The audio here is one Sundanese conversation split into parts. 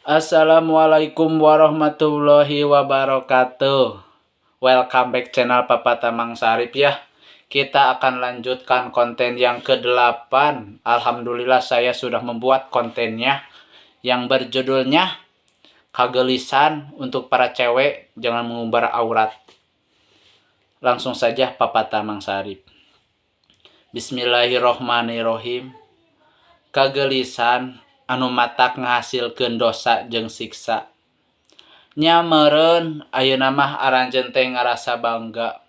Assalamualaikum warahmatullahi wabarakatuh. Welcome back channel Papa Tamang Sarip ya. Kita akan lanjutkan konten yang ke-8. Alhamdulillah saya sudah membuat kontennya yang berjudulnya Kegelisahan untuk para cewek jangan mengumbar aurat. Langsung saja Papa Tamang Sarip. Bismillahirrohmanirrohim. Kegelisahan anu matak ngahasilkeun dosa jeung siksa. Nya meureun ayeuna mah aranjeun teh ngarasa bangga.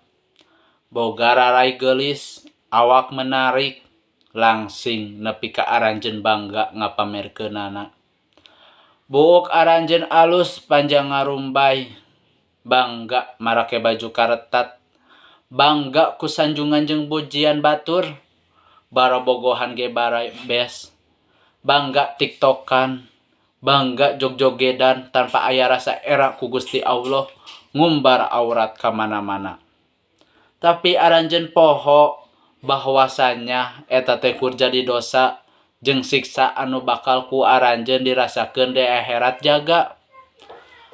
Boga rarai geulis, awak menarik, langsing nepi ka aranjeun bangga ngapamerkeunana. Buuk aranjeun alus panjang ngarumbay, bangga marake baju karetat, bangga ku sanjungan jeung pujian batur, barobogohan ge bes. Bangga tiktokan, bangga jog-jogedan tanpa aya rasa era ku Gusti Allah, ngumbar aurat kamana-mana. Tapi aranjeun poho bahwasanya eta teh kur jadi dosa jeung siksa anu bakal ku aranjeun dirasakeun di akhirat jaga.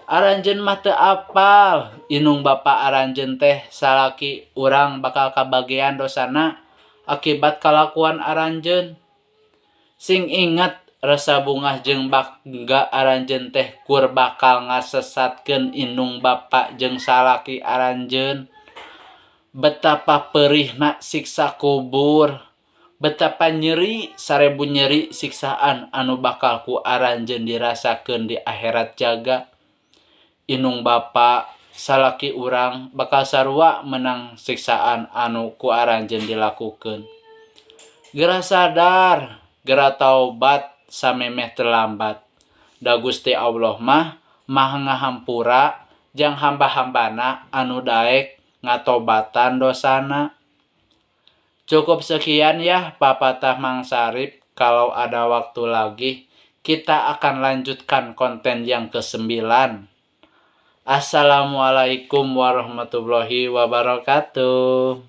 Aranjeun mah teu apal inung bapa aranjeun teh salaki urang bakal kabagean dosana akibat kalakuan aranjeun. Sing ingat rasa bungah jeung bangga aranjeun teh kur bakal ngasesatkeun inung bapa jeung salaki aranjeun. Betapa perihna siksa kubur, betapa nyeri sarebu nyeri siksaan anu bakal ku aranjeun dirasakeun di akhirat jaga. Inung bapa salaki urang bakal sarua menang siksaan anu ku aranjeun dilakukeun. Geura sadar, geura taubat samemeh terlambat. Da Gusti Allah mah maha ngahampura jang hamba-hambana anu daek ngatobatan dosana. Cukup sekian ya Papa Tamang Sarip. Kalau ada waktu lagi kita akan lanjutkan konten yang ke-9. Assalamualaikum warahmatullahi wabarakatuh.